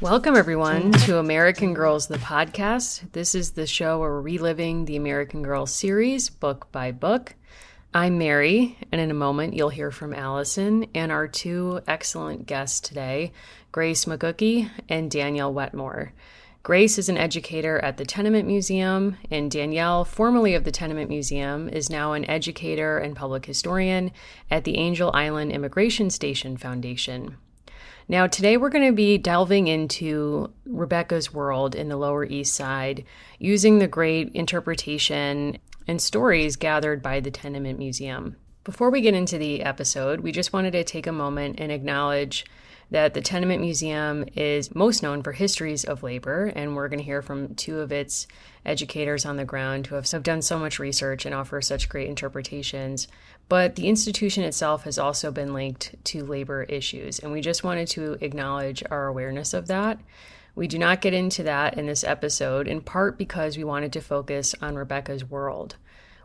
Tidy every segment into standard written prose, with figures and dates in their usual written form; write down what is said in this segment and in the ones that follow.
Welcome, everyone, to American Girls, the podcast. This is the show where we're reliving the American Girls series, book by book. I'm Mary, and in a moment, you'll hear from Allison and our two excellent guests today, Grace McGookie and Danielle Wetmore. Grace is an educator at the Tenement Museum, and Danielle, formerly of the Tenement Museum, is now an educator and public historian at the Angel Island Immigration Station Foundation. Now, today we're going to be delving into Rebecca's world in the Lower East Side, using the great interpretation and stories gathered by the Tenement Museum. Before we get into the episode, we just wanted to take a moment and acknowledge that the Tenement Museum is most known for histories of labor, and we're going to hear from two of its educators on the ground who have done so much research and offer such great interpretations. But the institution itself has also been linked to labor issues, and we just wanted to acknowledge our awareness of that. We do not get into that in this episode, in part because we wanted to focus on Rebecca's world.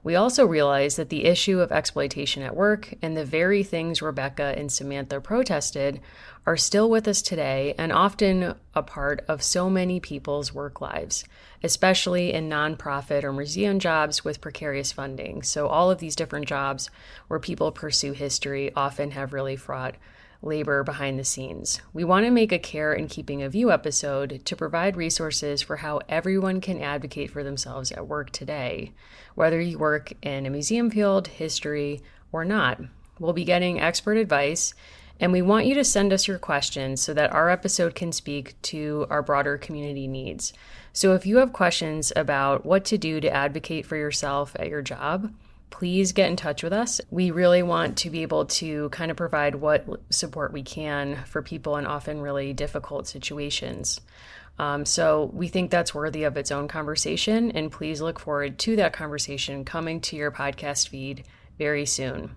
We also realized that the issue of exploitation at work and the very things Rebecca and Samantha protested are still with us today and often a part of so many people's work lives, especially in nonprofit or museum jobs with precarious funding. So all of these different jobs where people pursue history often have really fraught labor behind the scenes. We want to make a Care and Keeping of You episode to provide resources for how everyone can advocate for themselves at work today, whether you work in a museum field, history, or not. We'll be getting expert advice, and we want you to send us your questions so that our episode can speak to our broader community needs. So if you have questions about what to do to advocate for yourself at your job, please get in touch with us. We really want to be able to kind of provide what support we can for people in often really difficult situations. So we think that's worthy of its own conversation, and please look forward to that conversation coming to your podcast feed very soon.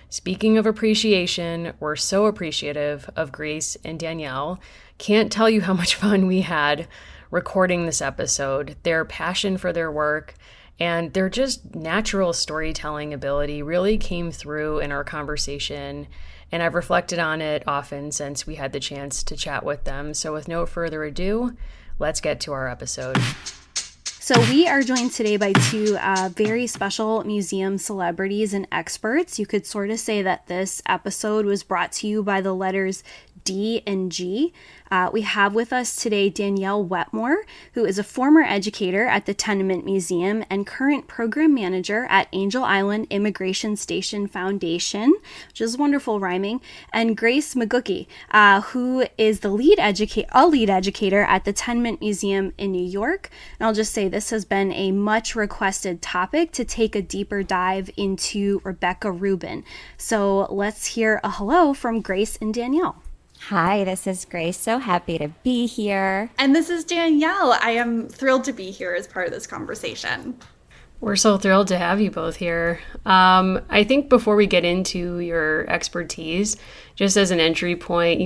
Speaking of appreciation, we're so appreciative of Grace and Danielle. Can't tell you how much fun we had recording this episode. Their passion for their work and their just natural storytelling ability really came through in our conversation, and I've reflected on it often since we had the chance to chat with them. So with no further ado, let's get to our episode. So we are joined today by two very special museum celebrities and experts. You could sort of say that this episode was brought to you by the letters D and G. We have with us today Danielle Wetmore, who is a former educator at the Tenement Museum and current program manager at Angel Island Immigration Station Foundation, which is wonderful rhyming, and Grace McGookie, who is a lead educator at the Tenement Museum in New York. And I'll just say this has been a much requested topic to take a deeper dive into Rebecca Rubin. So let's hear a hello from Grace and Danielle. Hi, this is Grace. So happy to be here. And this is Danielle. I am thrilled to be here as part of this conversation. We're so thrilled to have you both here. I think before we get into your expertise, just as an entry point,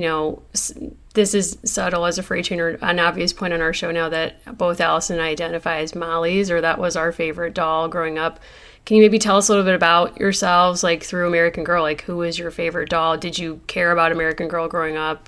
this is subtle as a freight train, or an obvious point on our show now that both Allison and I identify as Mollies, or that was our favorite doll growing up. Can you maybe tell us a little bit about yourselves, like through American Girl? Like, who was your favorite doll? Did you care about American Girl growing up?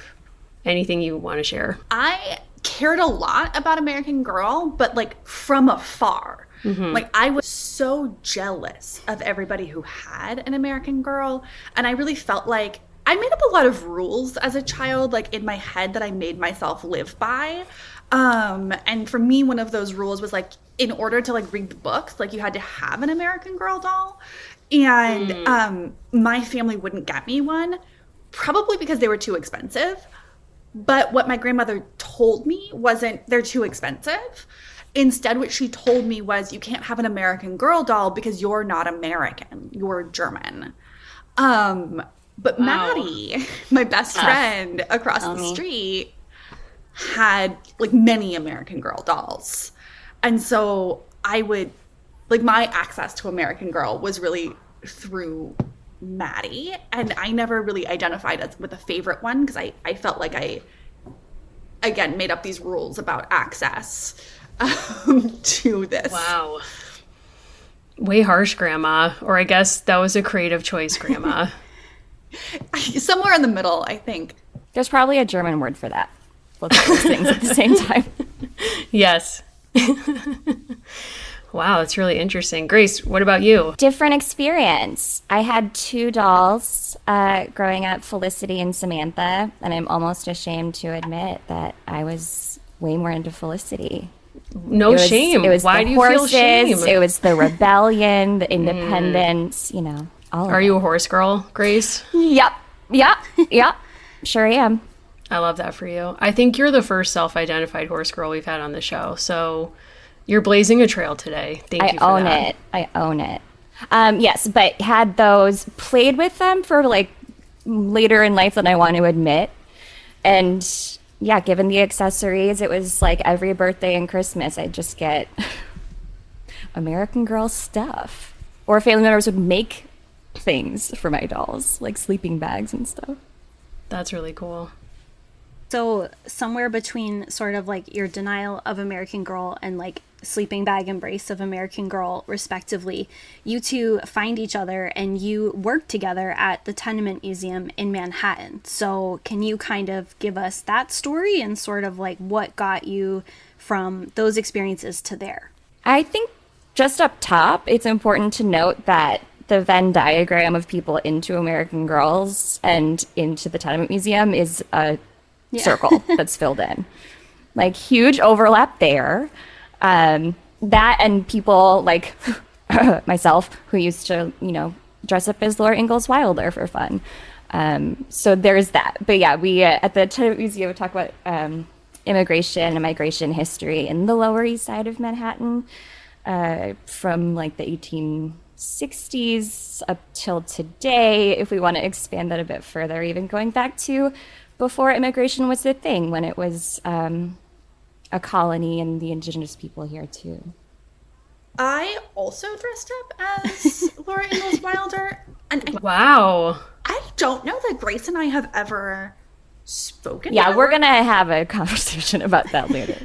Anything you want to share? I cared a lot about American Girl, but like from afar. Mm-hmm. Like, I was so jealous of everybody who had an American Girl. And I really felt like I made up a lot of rules as a child, like in my head, that I made myself live by. And for me, one of those rules was like, in order to like read the books, like you had to have an American Girl doll. And my family wouldn't get me one, probably because they were too expensive. But what my grandmother told me wasn't they're too expensive. Instead, what she told me was, you can't have an American Girl doll because you're not American, you're German. But wow. Maddie, my best friend across the street, had like many American Girl dolls. And so I would, like, my access to American Girl was really through Maddie. And I never really identified as with a favorite one because I felt like I, again, made up these rules about access to this. Wow. Way harsh, Grandma. Or I guess that was a creative choice, Grandma. Somewhere in the middle, I think. There's probably a German word for that. Both of those things at the same time. Yes. Wow, that's really interesting. Grace, what about you? Different experience. I had two dolls growing up, Felicity and Samantha, and I'm almost ashamed to admit that I was way more into Felicity. No shame. It was Why the do you horses, feel shame? it was the rebellion, the independence, you know, all of Are it. you a horse girl, Grace? Yep. Sure am. I love that for you. I think you're the first self-identified horse girl we've had on the show. So you're blazing a trail today. Thank you for that. I own it. Yes, but had those, played with them for like later in life than I want to admit. And yeah, given the accessories, it was like every birthday and Christmas, I'd just get American Girl stuff. Or family members would make things for my dolls, like sleeping bags and stuff. That's really cool. So somewhere between sort of like your denial of American Girl and like sleeping bag embrace of American Girl, respectively, you two find each other and you work together at the Tenement Museum in Manhattan. So can you kind of give us that story and sort of like what got you from those experiences to there? I think just up top, it's important to note that the Venn diagram of people into American Girls and into the Tenement Museum is a circle that's filled in. Like, huge overlap there. That and people like myself who used to, you know, dress up as Laura Ingalls Wilder for fun. So there's that. But yeah, we at the Tenement Museum talk about immigration and migration history in the Lower East Side of Manhattan from like the 1860s up till today, if we want to expand that a bit further, even going back to before immigration was a thing, when it was a colony and the indigenous people here too. I also dressed up as Laura Ingalls Wilder. And Wow. I don't know that Grace and I have ever spoken. Yeah, about we're her. going to have a conversation about that later.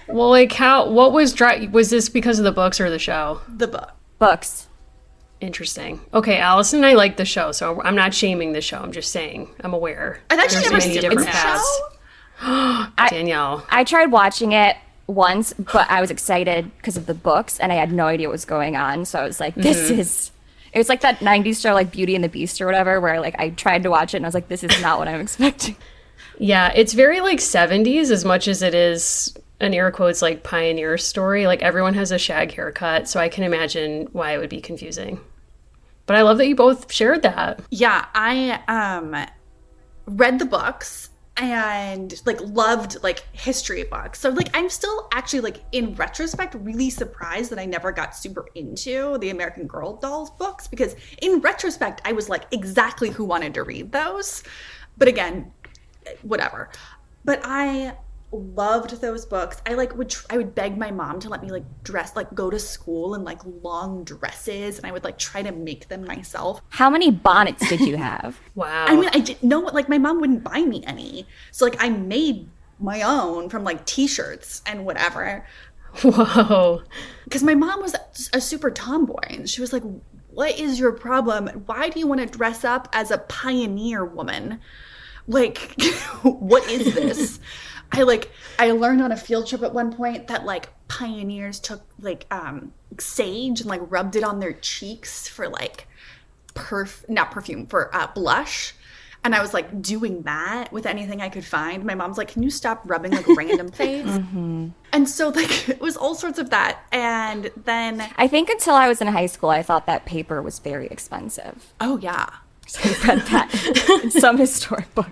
Well, like what was this because of the books or the show? The book. Books. Interesting. Okay, Allison and I like the show, so I'm not shaming the show. I'm just saying I'm aware. I've actually There's never many seen different the paths. show. Danielle. I tried watching it once, but I was excited because of the books and I had no idea what was going on. So I was like, it was like that 90s show, like Beauty and the Beast or whatever, where like I tried to watch it and I was like, this is not what I'm expecting. Yeah, it's very like 70s as much as it is an air quotes like pioneer story. Like everyone has a shag haircut, so I can imagine why it would be confusing. But I love that you both shared that. Yeah, I read the books and like loved like history books. So like I'm still actually like in retrospect really surprised that I never got super into the American Girl dolls books, because in retrospect I was like exactly who wanted to read those. But again, whatever. But I loved those books. I would beg my mom to let me like dress, like go to school in like long dresses, and I would like try to make them myself. How many bonnets did you have? Wow. I mean, I didn't know, like my mom wouldn't buy me any. So like I made my own from like t-shirts and whatever. Whoa. Because my mom was a super tomboy and she was like, what is your problem? Why do you want to dress up as a pioneer woman? Like, what is this? I learned on a field trip at one point that like pioneers took like sage and like rubbed it on their cheeks for like blush. And I was like doing that with anything I could find. My mom's like, can you stop rubbing like random things? Mm-hmm. And so like it was all sorts of that. And then I think until I was in high school, I thought that paper was very expensive. oh yeah. So I read that in some historic book.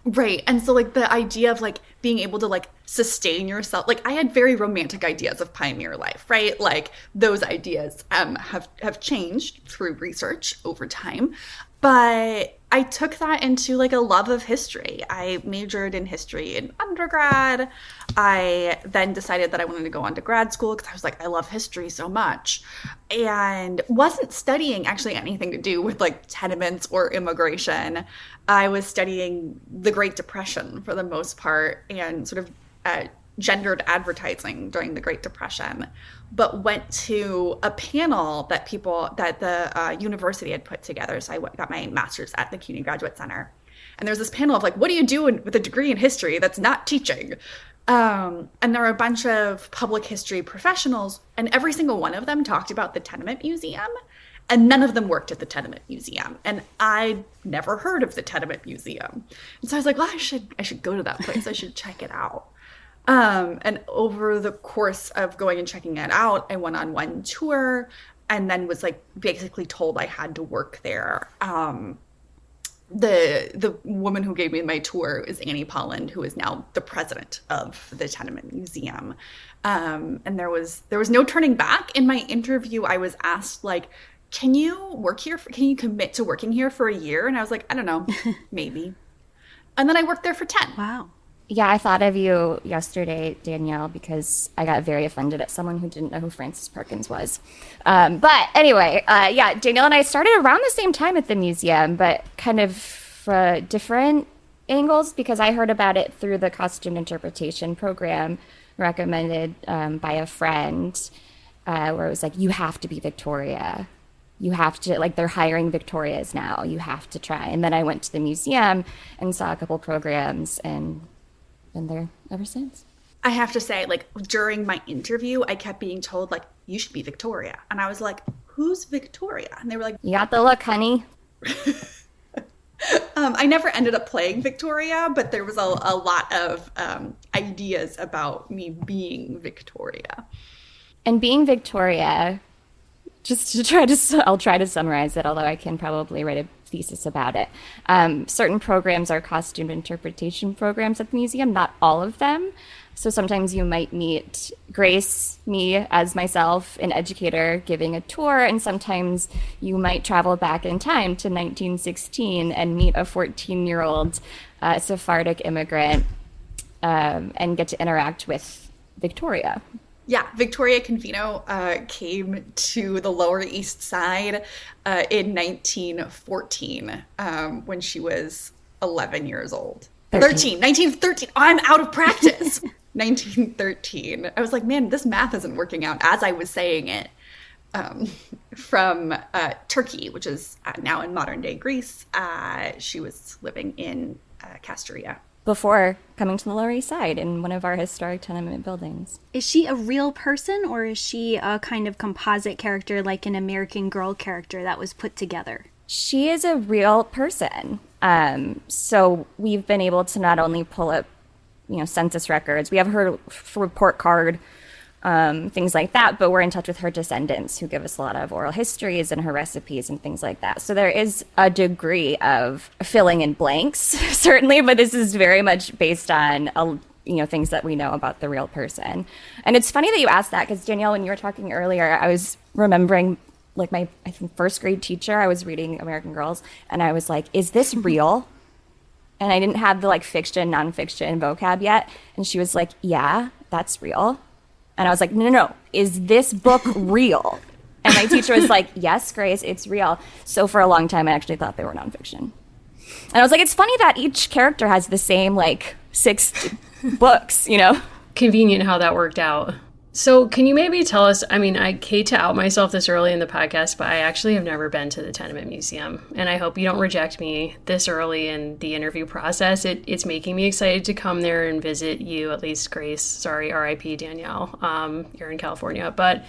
Right. And so like the idea of like being able to like sustain yourself, like I had very romantic ideas of pioneer life, right? Like those ideas have changed through research over time. But I took that into like a love of history. I majored in history in undergrad. I then decided that I wanted to go on to grad school because I was like, I love history so much. And wasn't studying actually anything to do with like tenements or immigration. I was studying the Great Depression for the most part and sort of gendered advertising during the Great Depression, but went to a panel that the university had put together. So I got my master's at the CUNY Graduate Center. And there's this panel of like, what do you do with a degree in history that's not teaching? And there were a bunch of public history professionals, and every single one of them talked about the Tenement Museum, and none of them worked at the Tenement Museum. And I'd never heard of the Tenement Museum. And so I was like, well, I should go to that place. I should check it out. And over the course of going and checking it out, I went on one tour and then was like basically told I had to work there. The woman who gave me my tour is Annie Polland, who is now the president of the Tenement Museum. And there was no turning back. In my interview, I was asked, like, can you work here? Can you commit to working here for a year? And I was like, I don't know, maybe. And then I worked there for 10. Wow. Yeah, I thought of you yesterday, Danielle, because I got very offended at someone who didn't know who Frances Perkins was. But anyway, yeah, Danielle and I started around the same time at the museum, but kind of different angles, because I heard about it through the costume interpretation program recommended by a friend, where it was like, you have to be Victoria. You have to, like, they're hiring Victorias now. You have to try. And then I went to the museum and saw a couple programs and been there ever since. I have to say, like, during my interview, I kept being told, like, you should be Victoria. And I was like, who's Victoria? And they were like, you got the look, honey. I never ended up playing Victoria, but there was a lot of ideas about me being Victoria. And being Victoria, just to I'll try to summarize it, although I can probably write a thesis about it. Certain programs are costume interpretation programs at the museum, not all of them. So sometimes you might meet Grace, me as myself, an educator giving a tour, and sometimes you might travel back in time to 1916 and meet a 14-year-old Sephardic immigrant and get to interact with Victoria. Yeah, Victoria Confino came to the Lower East Side in 1914 when she was 11 years old. 1913. Oh, I'm out of practice. 1913. I was like, man, this math isn't working out as I was saying it. From Turkey, which is now in modern-day Greece. She was living in Castoria. Before coming to the Lower East Side in one of our historic tenement buildings. Is she a real person, or is she a kind of composite character like an American Girl character that was put together? She is a real person. So we've been able to not only pull up, census records. We have her report card, things like that, but we're in touch with her descendants who give us a lot of oral histories and her recipes and things like that. So there is a degree of filling in blanks, certainly, but this is very much based on, things that we know about the real person. And it's funny that you asked that, because Danielle, when you were talking earlier, I was remembering like my, I think, first grade teacher. I was reading American Girls and I was like, is this real? And I didn't have the like fiction, nonfiction vocab yet. And she was like, yeah, that's real. And I was like, no, is this book real? And my teacher was like, yes, Grace, it's real. So for a long time, I actually thought they were nonfiction. And I was like, it's funny that each character has the same, like, 6 books, Convenient how that worked out. So can you maybe tell us, I mean, I hate to out myself this early in the podcast, but I actually have never been to the Tenement Museum. And I hope you don't reject me this early in the interview process. It's making me excited to come there and visit you, at least Grace. Sorry, R.I.P. Danielle. You're in California. But,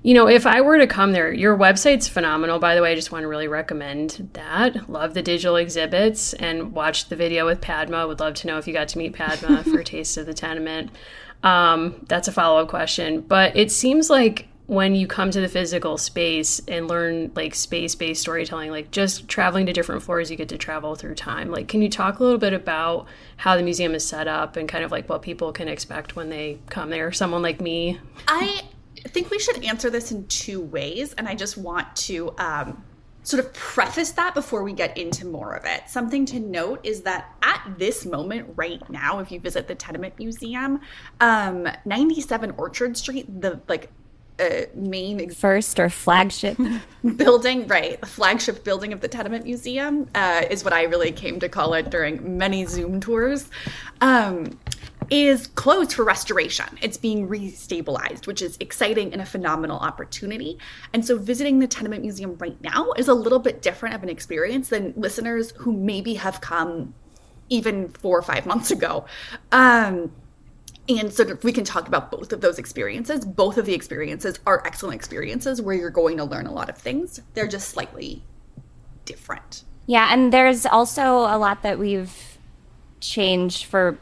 if I were to come there, your website's phenomenal, by the way. I just want to really recommend that. Love the digital exhibits and watched the video with Padma. Would love to know if you got to meet Padma for a taste of the Tenement. That's a follow-up question. But it seems like when you come to the physical space and learn like space-based storytelling, like just traveling to different floors, you get to travel through time. Like, can you talk a little bit about how the museum is set up and kind of like what people can expect when they come there? Someone like me. I think we should answer this in 2 ways. And I just want to sort of preface that before we get into more of it. Something to note is that at this moment right now, if you visit the Tenement Museum, 97 Orchard Street, the main first or flagship building, right, the flagship building of the Tenement Museum is what I really came to call it during many Zoom tours. is closed for restoration. It's being restabilized, which is exciting and a phenomenal opportunity. And so visiting the Tenement Museum right now is a little bit different of an experience than listeners who maybe have come even 4 or 5 months ago. And so we can talk about both of those experiences. Both of the experiences are excellent experiences where you're going to learn a lot of things. They're just slightly different. Yeah, and there's also a lot that we've changed for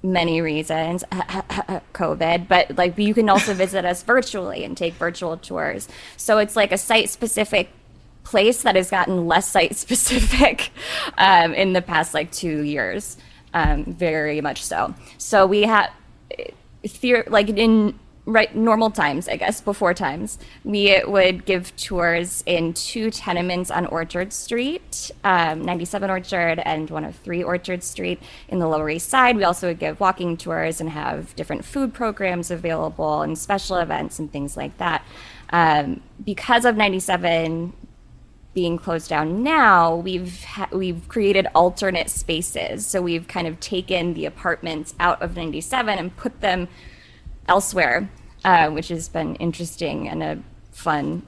many reasons, COVID, but like you can also visit us virtually and take virtual tours. So it's like a site-specific place that has gotten less site-specific in the past like 2 years, very much so. So we have, like in normal times, I guess, before times, we would give tours in 2 tenements on Orchard Street, 97 Orchard and 103 Orchard Street in the Lower East Side. We also would give walking tours and have different food programs available and special events and things like that. Because of 97 being closed down now, we've created alternate spaces. So we've kind of taken the apartments out of 97 and put them elsewhere, which has been interesting and a fun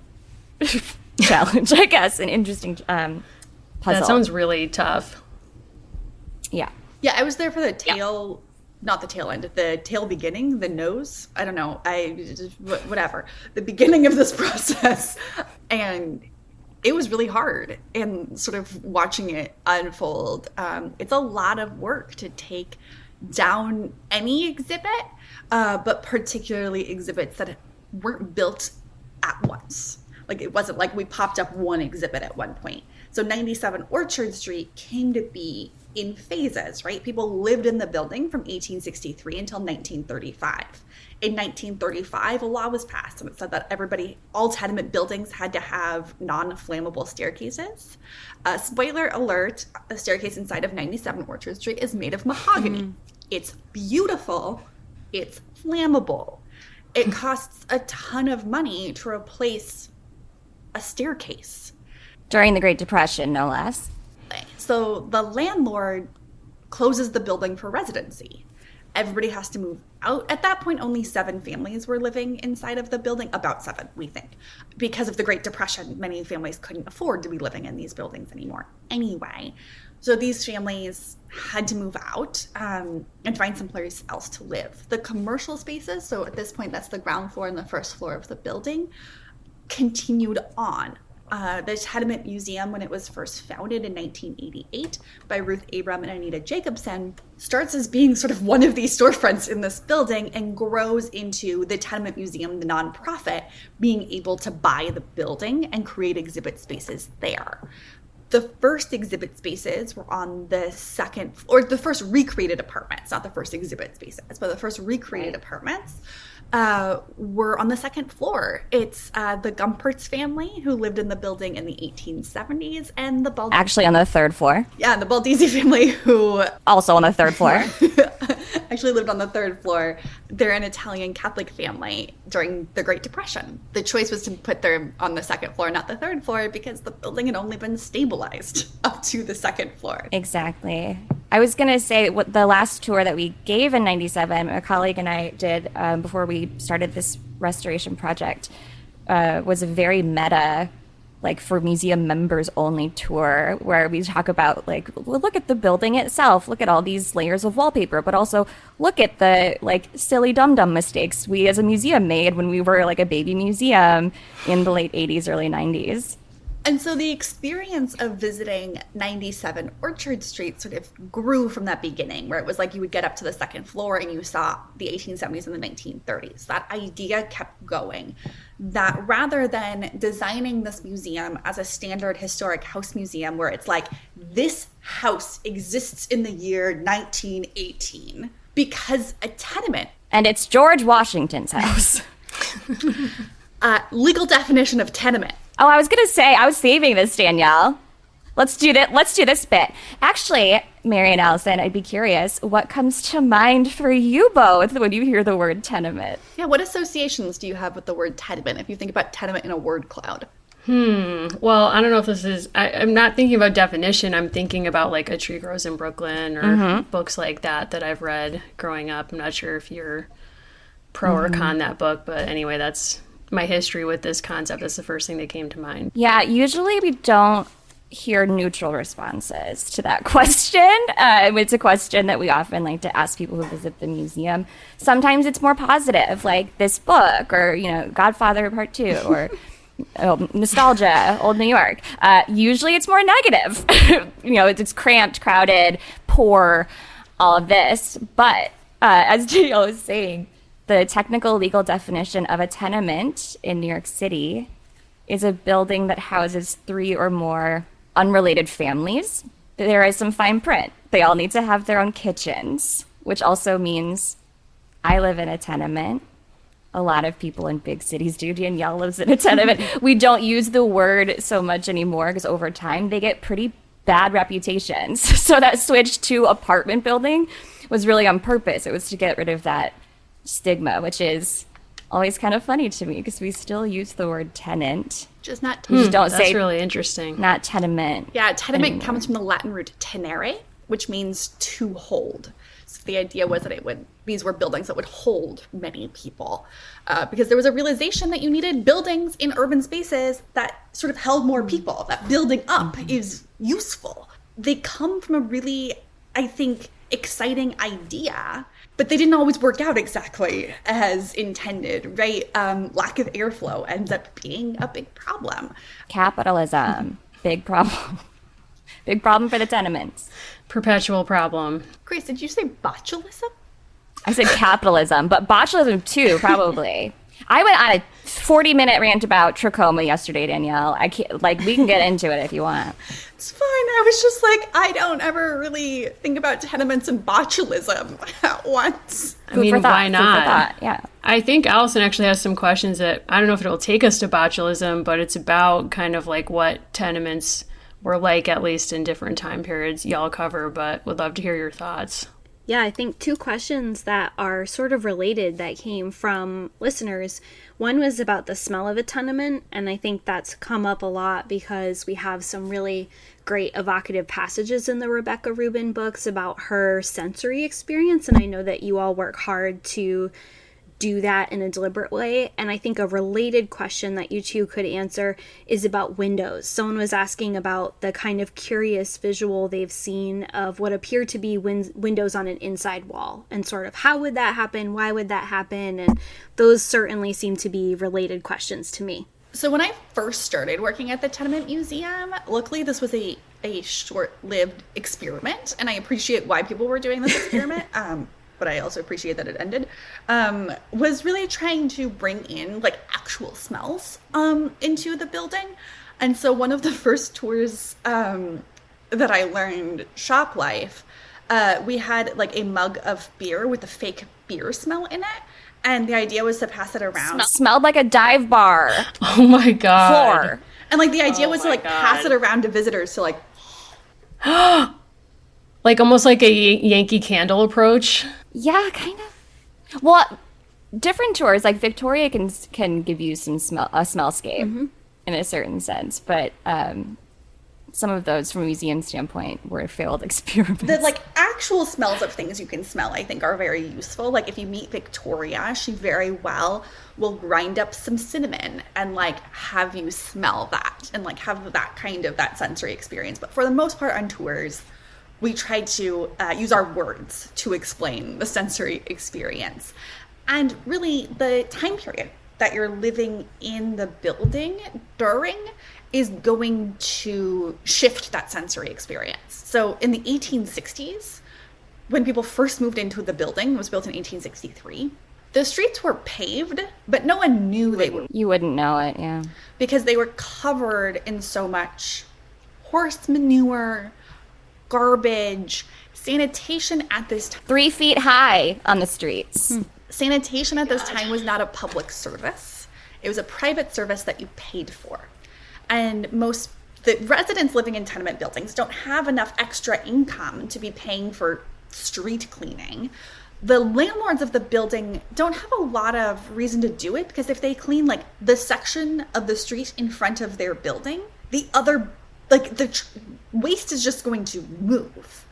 challenge, I guess, an interesting puzzle. That sounds really tough. Yeah. Yeah, I was there for the tail, not the tail end, the tail beginning, the nose. I don't know. Whatever. The beginning of this process. And it was really hard. And sort of watching it unfold, it's a lot of work to take down any exhibit, but particularly exhibits that weren't built at once. Like it wasn't like we popped up one exhibit at one point. So 97 Orchard Street came to be in phases, right? People lived in the building from 1863 until 1935. In 1935, a law was passed and it said that all tenement buildings had to have non-flammable staircases. Spoiler alert, the staircase inside of 97 Orchard Street is made of mahogany. It's beautiful. It's flammable. It costs a ton of money to replace a staircase. During the Great Depression, no less. So the landlord closes the building for residency. Everybody has to move out. At that point, only 7 families were living inside of the building. About 7, we think. Because of the Great Depression, many families couldn't afford to be living in these buildings anymore anyway. So these families had to move out and find someplace else to live. The commercial spaces, so at this point, that's the ground floor and the first floor of the building, continued on. The Tenement Museum, when it was first founded in 1988 by Ruth Abram and Anita Jacobson, starts as being sort of one of these storefronts in this building and grows into the Tenement Museum, the nonprofit, being able to buy the building and create exhibit spaces there. The first exhibit spaces were on the second, or the first recreated apartments, not the first exhibit spaces, but the first recreated apartments were on the second floor. It's the Gumpert's family who lived in the building in the 1870s, and the Baldisi. Actually on the 3rd floor. Yeah, the Baldisi family who also on the 3rd floor. actually lived on the 3rd floor. They're an Italian Catholic family during the Great Depression. The choice was to put them on the 2nd floor, not the 3rd floor, because the building had only been stabilized up to the 2nd floor. Exactly. I was going to say what the last tour that we gave in 97, a colleague and I did before we started this restoration project, was a very meta, like for museum members only tour where we talk about like, well, look at the building itself, look at all these layers of wallpaper, but also look at the like silly dum-dum mistakes we as a museum made when we were like a baby museum in the late 80s, early 90s. And so the experience of visiting 97 Orchard Street sort of grew from that beginning, where it was like you would get up to the 2nd floor and you saw the 1870s and the 1930s. That idea kept going. That rather than designing this museum as a standard historic house museum where it's like, this house exists in the year 1918 because a tenement. And it's George Washington's house. Legal definition of tenement. Oh, I was going to say, I was saving this, Danielle. Let's do this bit. Actually, Mary and Allison, I'd be curious, what comes to mind for you both when you hear the word tenement? Yeah, what associations do you have with the word tenement if you think about tenement in a word cloud? Well, I don't know if this is, I'm not thinking about definition. I'm thinking about like A Tree Grows in Brooklyn or books like that I've read growing up. I'm not sure if you're pro or con that book, but anyway, that's my history with this concept. That's the first thing that came to mind. Yeah, usually we don't hear neutral responses to that question. It's a question that we often like to ask people who visit the museum. Sometimes it's more positive, like this book, or, you know, Godfather Part 2, or nostalgia, Old New York. Usually it's more negative. You know, it's cramped, crowded, poor, all of this. But as JL was saying, the technical legal definition of a tenement in New York City is a building that houses 3 or more unrelated families. There is some fine print. They all need to have their own kitchens, which also means I live in a tenement. A lot of people in big cities do. Danielle lives in a tenement. We don't use the word so much anymore because over time they get pretty bad reputations. So that switch to apartment building was really on purpose. It was to get rid of that stigma, which is always kind of funny to me because we still use the word tenant. Just not We just don't That's say really interesting. not tenement. Yeah, tenement anymore. comes from the Latin root tenere, which means to hold. So the idea was that these were buildings that would hold many people, because there was a realization that you needed buildings in urban spaces that sort of held more people. That building up is useful. They come from a really, I think, exciting idea, but they didn't always work out exactly as intended, right? Lack of airflow ends up being a big problem. Capitalism, big problem. Big problem for the tenements. Perpetual problem. Grace, did you say botulism? I said capitalism, but botulism too, probably. I went on a 40-minute rant about trachoma yesterday, Danielle. I can't, like, we can get into it if you want. It's fine. I was just like, I don't ever really think about tenements and botulism at once. I mean, Food for thought, why food for not? thought, yeah. I think Allison actually has some questions that I don't know if it'll take us to botulism, but it's about kind of like what tenements were like, at least in different time periods y'all cover, but would love to hear your thoughts. Yeah, I think 2 questions that are sort of related that came from listeners. One was about the smell of a tenement, and I think that's come up a lot because we have some really great evocative passages in the Rebecca Rubin books about her sensory experience, and I know that you all work hard to do that in a deliberate way. And I think a related question that you two could answer is about windows. Someone was asking about the kind of curious visual they've seen of what appear to be windows on an inside wall, and sort of how would that happen? Why would that happen? And those certainly seem to be related questions to me. So when I first started working at the Tenement Museum, luckily this was a short-lived experiment, and I appreciate why people were doing this experiment. But I also appreciate that it ended, was really trying to bring in like actual smells into the building. And so one of the first tours that I learned shop life, we had like a mug of beer with a fake beer smell in it. And the idea was to pass it around. Smelled like a dive bar Oh my God. floor. And like the idea was to my like pass God. it around to visitors to like, Like almost like a Yankee Candle approach. Yeah, kind of. Well, different tours, like Victoria can give you a smellscape in a certain sense, but some of those from a museum standpoint were failed experiments. the like actual smells of things you can smell, I think, are very useful. Like if you meet Victoria, she very well will grind up some cinnamon and like have you smell that and like have that kind of that sensory experience. But for the most part on tours, we try to use our words to explain the sensory experience. And really the time period that you're living in the building during is going to shift that sensory experience. So in the 1860s, when people first moved into the building, it was built in 1863, the streets were paved, but no one knew they were, You wouldn't know it, yeah. because they were covered in so much horse manure, garbage. Sanitation at this time 3 feet high on the streets. Sanitation at this time was not a public service. It was a private service that you paid for. And the residents living in tenement buildings don't have enough extra income to be paying for street cleaning. the landlords of the building don't have a lot of reason to do it, because if they clean like the section of the street in front of their building, the other, like waste is just going to move.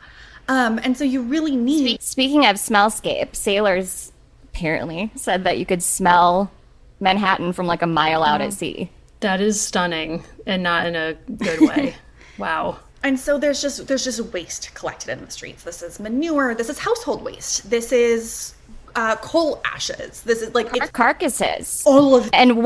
And so you really need... Speaking of smellscape, sailors apparently said that you could smell Manhattan from like a mile out at sea. That is stunning, and not in a good way. Wow. And so there's just waste collected in the streets. This is manure. This is household waste. This is coal ashes. This is like carcasses. All of it. And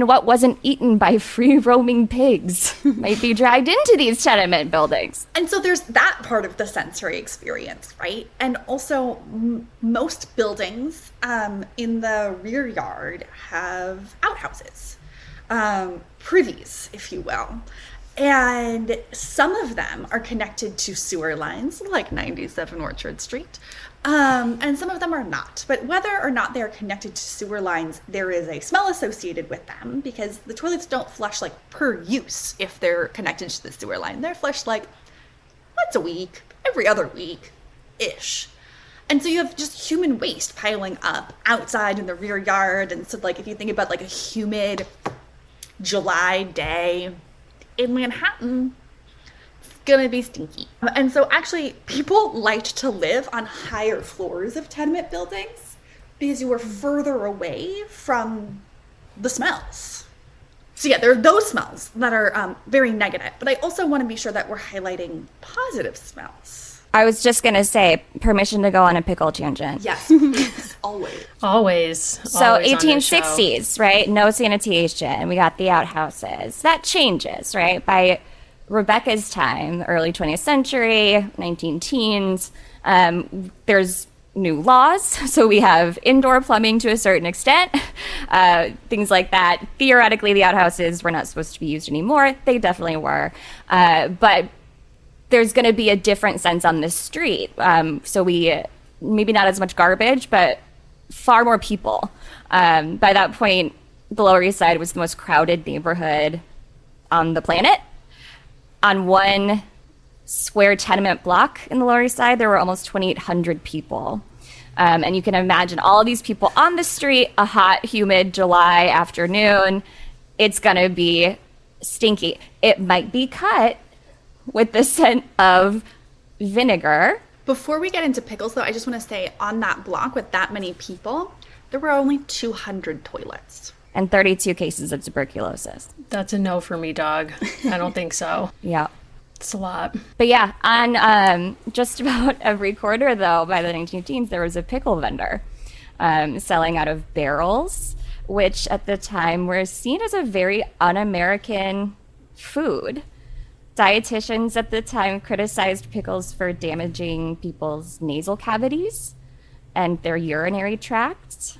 what wasn't eaten by free roaming pigs might be dragged into these tenement buildings. And so there's that part of the sensory experience, right? And also most buildings in the rear yard have outhouses, privies, if you will. And some of them are connected to sewer lines, like 97 Orchard Street, and some of them are not. But whether or not they're connected to sewer lines, there is a smell associated with them, because the toilets don't flush like per use if they're connected to the sewer line. They're flushed like once a week, every other week-ish. And so you have just human waste piling up outside in the rear yard. And so like if you think about like a humid July day in Manhattan, it's gonna be stinky. And so actually people liked to live on higher floors of tenement buildings because you were further away from the smells. So yeah, there are those smells that are very negative, but I also want to be sure that we're highlighting positive smells. I was just going to say, permission to go on a pickle tangent. Yes, please. Always. So 1860s, right? No sanitation. We got the outhouses. That changes, right? By Rebecca's time, early 20th century, 19 teens, there's new laws. So we have indoor plumbing to a certain extent, things like that. Theoretically, the outhouses were not supposed to be used anymore. They definitely were. But there's going to be a different sense on the street. So we, maybe not as much garbage, but far more people. By that point, the Lower East Side was the most crowded neighborhood on the planet. On one square tenement block in the Lower East Side, there were almost 2,800 people. And you can imagine all of these people on the street, a hot, humid July afternoon. It's going to be stinky. It might be cut with the scent of vinegar. Before we get into pickles, though, I just want to say on that block with that many people, there were only 200 toilets. And 32 cases of tuberculosis. That's a no for me, dog. I don't think so. Yeah. It's a lot. But yeah, on just about every corner, though, by the 1910s, there was a pickle vendor selling out of barrels, which at the time were seen as a very un-American food. Dietitians at the time criticized pickles for damaging people's nasal cavities and their urinary tracts.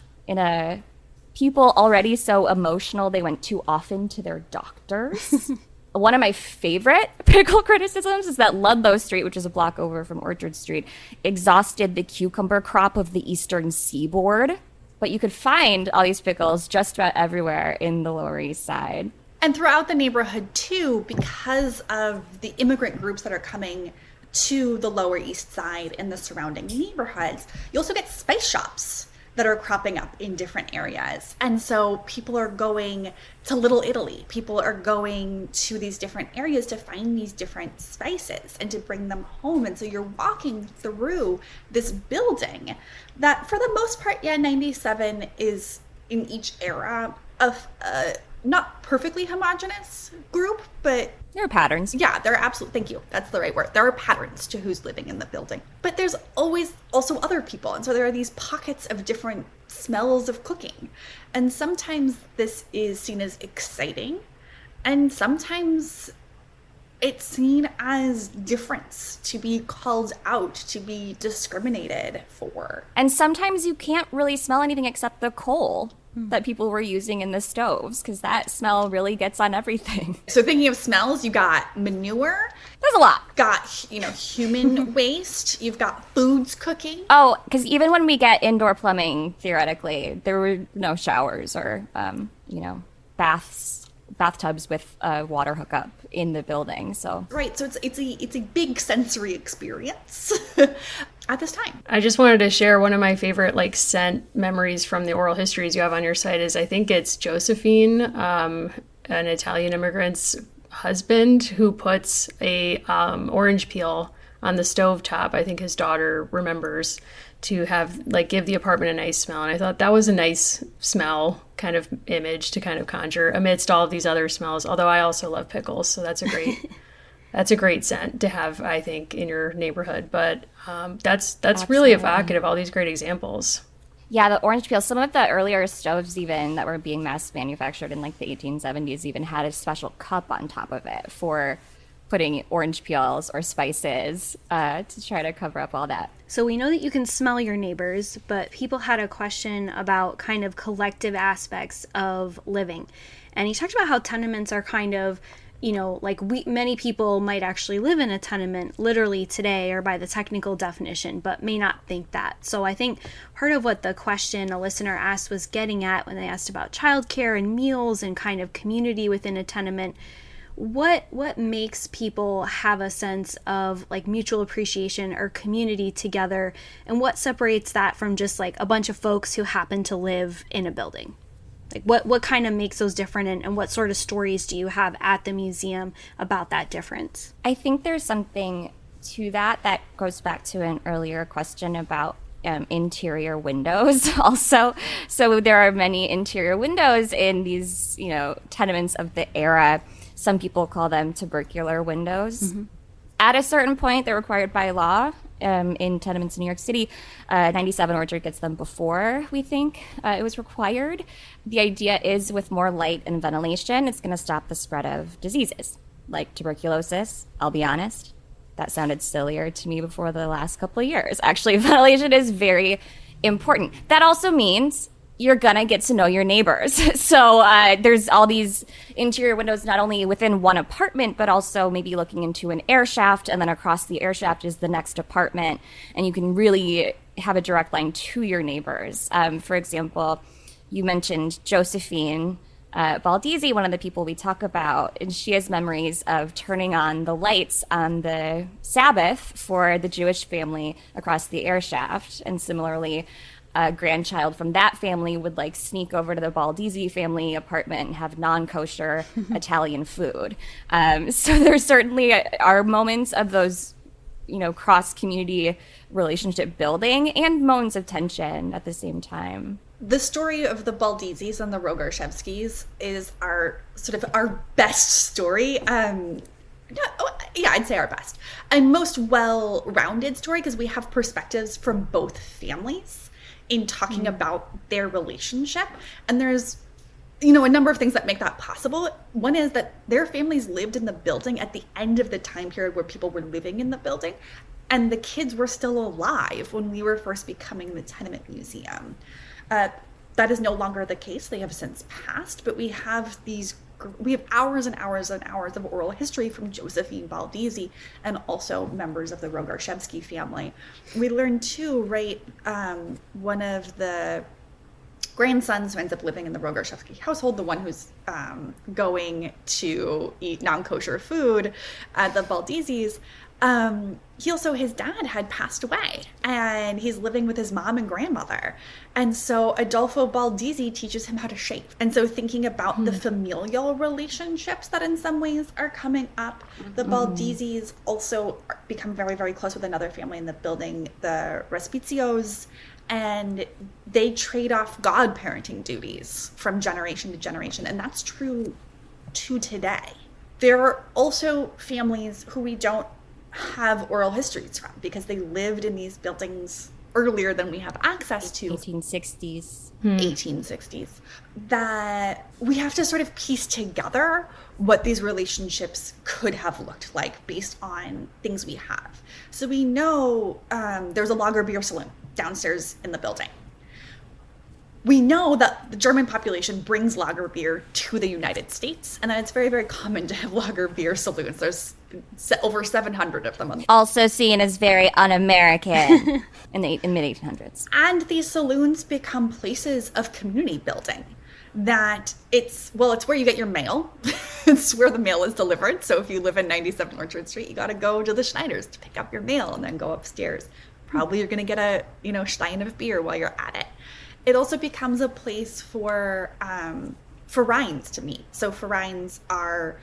People already so emotional, they went too often to their doctors. One of my favorite pickle criticisms is that Ludlow Street, which is a block over from Orchard Street, exhausted the cucumber crop of the eastern seaboard. But you could find all these pickles just about everywhere in the Lower East Side. And throughout the neighborhood, too, because of the immigrant groups that are coming to the Lower East Side and the surrounding neighborhoods, you also get spice shops that are cropping up in different areas. And so people are going to Little Italy. People are going to these different areas to find these different spices and to bring them home. And so you're walking through this building that, for the most part, 97 is in each era of not perfectly homogenous group, but there are patterns. Yeah, there are absolutely, thank you, that's the right word. There are patterns to who's living in the building. But there's always also other people. And so there are these pockets of different smells of cooking. And sometimes this is seen as exciting. And sometimes it's seen as difference, to be called out, to be discriminated for. And sometimes you can't really smell anything except the coal that people were using in the stoves, because that smell really gets on everything. So thinking of smells, you got manure. There's a lot. Got, human waste. You've got foods cooking. Oh, because even when we get indoor plumbing, theoretically, there were no showers or, baths bathtubs with a water hookup in the building. So right, so it's a big sensory experience at this time. I just wanted to share one of my favorite scent memories from the oral histories you have on your site is I think it's Josephine, an Italian immigrant's husband, who puts a orange peel on the stovetop. I think his daughter remembers to have give the apartment a nice smell. And I thought that was a nice smell kind of image to kind of conjure amidst all of these other smells. Although I also love pickles, so that's a great scent to have, I think, in your neighborhood. But that's really evocative, all these great examples. Yeah, the orange peel. Some of the earlier stoves even that were being mass manufactured in the 1870s even had a special cup on top of it for putting orange peels or spices to try to cover up all that. So we know that you can smell your neighbors, but people had a question about kind of collective aspects of living. And he talked about how tenements are kind of, many people might actually live in a tenement literally today or by the technical definition, but may not think that. So I think part of what the question a listener asked was getting at when they asked about childcare and meals and kind of community within a tenement. What makes people have a sense of mutual appreciation or community together, and what separates that from just a bunch of folks who happen to live in a building? What kind of makes those different, and what sort of stories do you have at the museum about that difference? I think there's something to that goes back to an earlier question about interior windows also. So there are many interior windows in these, tenements of the era. Some people call them tubercular windows. Mm-hmm. At a certain point, they're required by law in tenements in New York City. 97 Orchard gets them before we think it was required. The idea is with more light and ventilation, it's going to stop the spread of diseases like tuberculosis. I'll be honest, that sounded sillier to me before the last couple of years. Actually, ventilation is very important. That also means you're gonna get to know your neighbors. So there's all these interior windows, not only within one apartment, but also maybe looking into an air shaft, and then across the air shaft is the next apartment, and you can really have a direct line to your neighbors. For example, you mentioned Josephine Baldizzi, one of the people we talk about, and she has memories of turning on the lights on the Sabbath for the Jewish family across the air shaft, and similarly, a grandchild from that family would sneak over to the Baldizzi family apartment and have non-kosher Italian food. So there certainly are moments of those, cross-community relationship building and moments of tension at the same time. The story of the Baldizzis and the Rogoshevskis is our best story. I'd say our best and most well-rounded story, because we have perspectives from both families in talking about their relationship. And there's, a number of things that make that possible. One is that their families lived in the building at the end of the time period where people were living in the building, and the kids were still alive when we were first becoming the Tenement Museum. That is no longer the case. They have since passed, but we have hours and hours and hours of oral history from Josephine Baldizzi and also members of the Rogoshevsky family. We learn too, right, one of the grandsons who ends up living in the Rogoshevsky household, the one who's going to eat non-kosher food, the Baldizzis, his dad had passed away, and he's living with his mom and grandmother. And so Adolfo Baldizzi teaches him how to shave. And so thinking about the familial relationships that in some ways are coming up, the Baldizzis also become very, very close with another family in the building, the Respizios, and they trade off godparenting duties from generation to generation. And that's true to today. There are also families who we don't have oral histories from because they lived in these buildings earlier than we have access to. 1860s. That we have to sort of piece together what these relationships could have looked like based on things we have. So we know there's a lager beer saloon downstairs in the building. We know that the German population brings lager beer to the United States, and that it's very, very common to have lager beer saloons. There's over 700 of them. Also seen as very un-American in mid-1800s. And these saloons become places of community building. that it's where you get your mail. It's where the mail is delivered. So if you live in 97 Orchard Street, you got to go to the Schneider's to pick up your mail and then go upstairs. Probably you're going to get a, stein of beer while you're at it. It also becomes a place for Rhines to meet. So Rhines are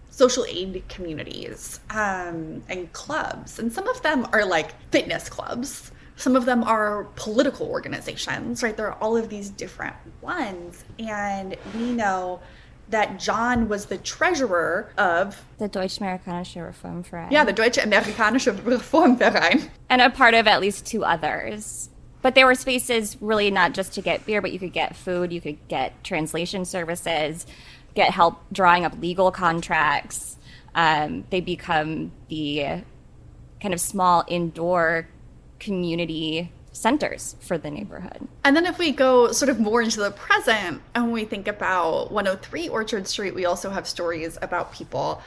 social aid communities and clubs. And some of them are like fitness clubs. Some of them are political organizations, right? There are all of these different ones. And we know that John was the treasurer of the Deutsch-Amerikanische Reformverein. Yeah, the Deutsch-Amerikanische Reformverein. And a part of at least 2 others. But there were spaces really not just to get beer, but you could get food, you could get translation services, get help drawing up legal contracts. They become the kind of small indoor community centers for the neighborhood. And then if we go sort of more into the present and we think about 103 Orchard Street, we also have stories about people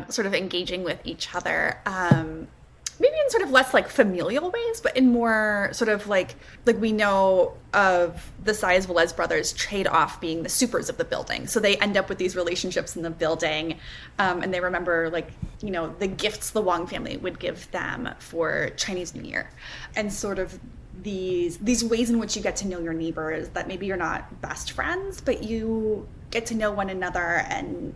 sort of engaging with each other, maybe in sort of less like familial ways, but in more sort of like we know of the Size Velez brothers trade off being the supers of the building. So they end up with these relationships in the building, and they remember the gifts the Wong family would give them for Chinese New Year, and sort of these ways in which you get to know your neighbors, that maybe you're not best friends, but you get to know one another, and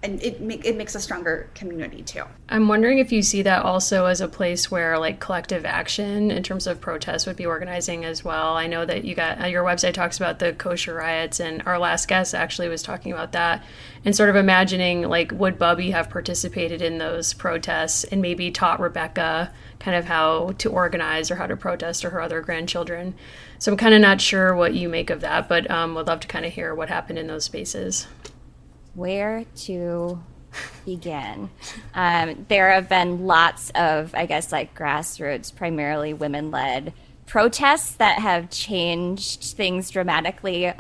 it makes a stronger community too. I'm wondering if you see that also as a place where like collective action in terms of protests would be organizing as well. I know that you got your website talks about the kosher riots, and our last guest actually was talking about that and sort of imagining like would Bubby have participated in those protests and maybe taught Rebecca kind of how to organize or how to protest, or her other grandchildren. So I'm kind of not sure what you make of that, but would love to kind of hear what happened in those spaces. Where to begin? There have been lots of, I guess, like grassroots, primarily women-led protests that have changed things dramatically,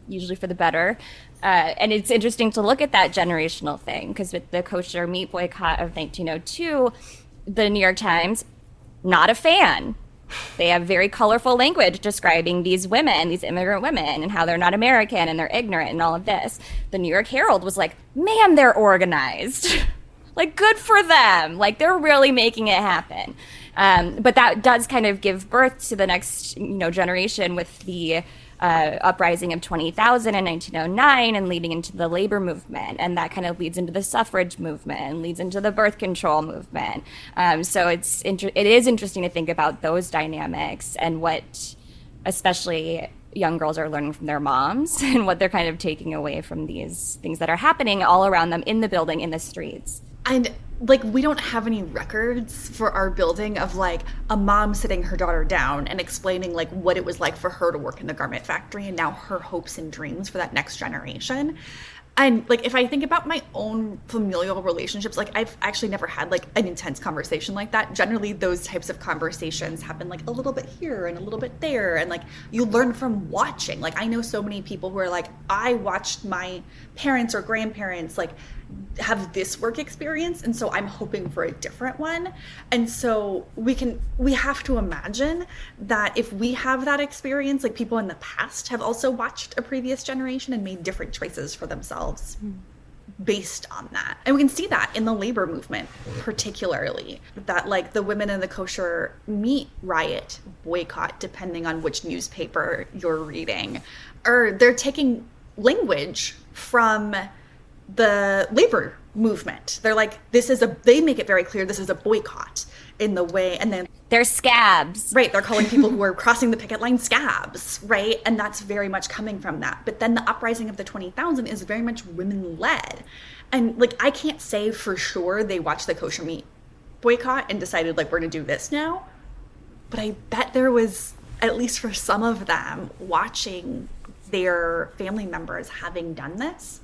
usually for the better. And it's interesting to look at that generational thing, because with the kosher meat boycott of 1902, the New York Times, not a fan. They have very colorful language describing these women, these immigrant women, and how they're not American and they're ignorant and all of this. The New York Herald was like, man, they're organized. Like, good for them. Like, they're really making it happen. But that does kind of give birth to the next, generation with the uprising of 20,000 in 1909 and leading into the labor movement. And that kind of leads into the suffrage movement and leads into the birth control movement. So it is interesting to think about those dynamics and what especially young girls are learning from their moms and what they're kind of taking away from these things that are happening all around them in the building, in the streets. And we don't have any records for our building of a mom sitting her daughter down and explaining what it was like for her to work in the garment factory and now her hopes and dreams for that next generation. And if I think about my own familial relationships, I've actually never had an intense conversation like that. Generally, those types of conversations happen a little bit here and a little bit there. And you learn from watching. I know so many people who are I watched my parents or grandparents have this work experience, and so I'm hoping for a different one. And so we have to imagine that if we have that experience, people in the past have also watched a previous generation and made different choices for themselves based on that. And we can see that in the labor movement, particularly that the women in the kosher meat riot boycott, depending on which newspaper you're reading, or they're taking language from the labor movement. They're they make it very clear this is a boycott in the way, and then they're scabs. Right, they're calling people who are crossing the picket line scabs, right? And that's very much coming from that. But then the uprising of the 20,000 is very much women-led. And I can't say for sure they watched the kosher meat boycott and decided we're going to do this now. But I bet there was, at least for some of them, watching their family members having done this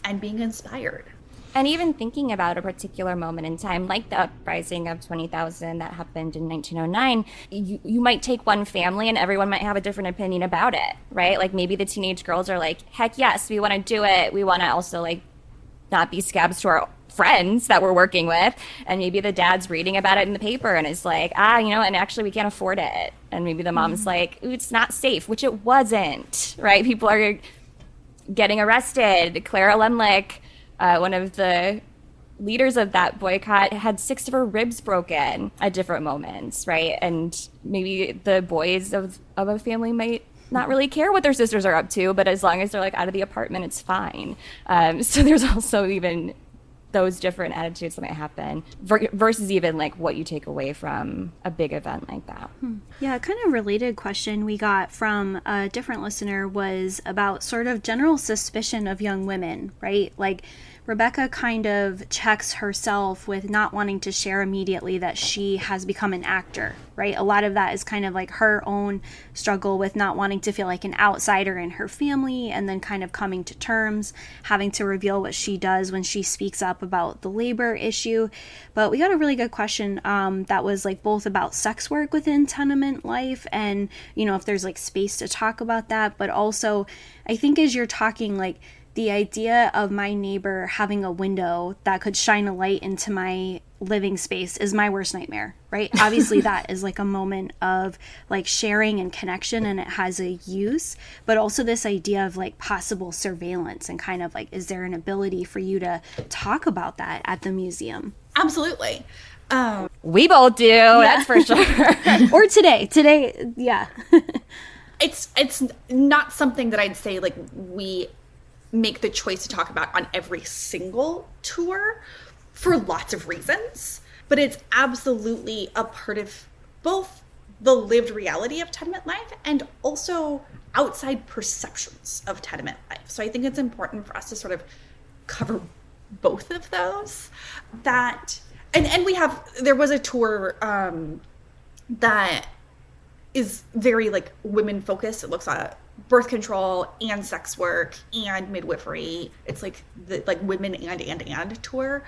and being inspired. And even thinking about a particular moment in time, like the uprising of 20,000 that happened in 1909, you might take one family and everyone might have a different opinion about it, right? Maybe the teenage girls are heck yes, we want to do it. We want to also not be scabs to our friends that we're working with, and maybe the dad's reading about it in the paper and is like, and actually we can't afford it. And maybe the mom's like, ooh, it's not safe, which it wasn't, right? People are getting arrested. Clara Lemlich, one of the leaders of that boycott, had 6 of her ribs broken at different moments, right? And maybe the boys of a family might not really care what their sisters are up to, but as long as they're like out of the apartment, it's fine. So there's also even those different attitudes that might happen versus even like what you take away from a big event like that. Yeah, kind of related question we got from a different listener was about sort of general suspicion of young women, right? Like Rebecca kind of checks herself with not wanting to share immediately that she has become an actor, right? A lot of that is kind of like her own struggle with not wanting to feel like an outsider in her family, and then kind of coming to terms, having to reveal what she does when she speaks up about the labor issue. But we got a really good question that was like both about sex work within tenement life and, if there's like space to talk about that, but also I think as you're talking, like, the idea of my neighbor having a window that could shine a light into my living space is my worst nightmare, right? Obviously that is like a moment of like sharing and connection, and it has a use, but also this idea of like possible surveillance and kind of like, is there an ability for you to talk about that at the museum? Absolutely. We both do, that's for sure. Or today, yeah. It's not something that I'd say like we make the choice to talk about on every single tour for lots of reasons, but it's absolutely a part of both the lived reality of tenement life and also outside perceptions of tenement life. So I think it's important for us to sort of cover both of those. That and there was a tour that is very like women focused. It looks at birth control and sex work and midwifery. It's like the women and tour.